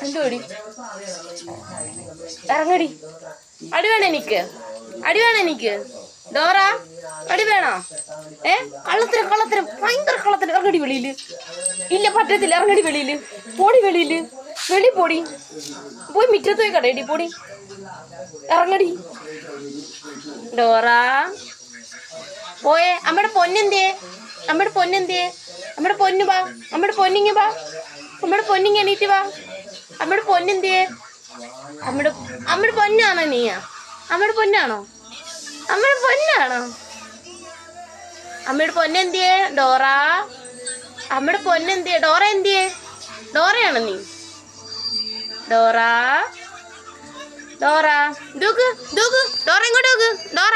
എന്തുപടി ഇറങ്ങടി. അടി വേണം എനിക്ക്, അടി വേണം എനിക്ക്. ഡോറ അടി വേണോ? കള്ളത്തരം ഭയങ്കര കള്ളത്തരം. ഇറങ്ങടി വെളിയില്. ഇല്ല പറ്റത്തില്ല, ഇറങ്ങടി വെളിയില്. പോടി വെളിയില്, വെളി പോടി. പോയി മുറ്റത്ത് പോയി കടയടി, പോടി. ഇറങ്ങടി ഡോറ. പോയേ. അമ്മയുടെ പൊന്നെന്തിയേ? അമ്മയുടെ പൊന്നെന്തിയേ? അമ്മയുടെ പൊന്നു വാ, അമ്മയുടെ പൊന്നിങ്ങ വാ, അമ്മയുടെ പൊന്നിങ്ങ എണീറ്റ് വാ. അമ്മയുടെ പൊന്നെന്തിയേ? അമ്മയുടെ പൊന്നാണോ നീയാ? അമ്മയുടെ പൊന്നാണോ? അമ്മയുടെ പൊന്നാണോ? അമ്മയുടെ പൊന്നെന്തിയേ? ഡോറ, അമ്മയുടെ പൊന്നെന്തിയേ? ഡോറ എന്തിയേ? ഡോറയാണോ നീ? ഡോറ, ഡോറ ദൂക്ക് ദൂക്ക്. ഡോറ ഇങ്ങോട്ട് നോക്ക്. ഡോറ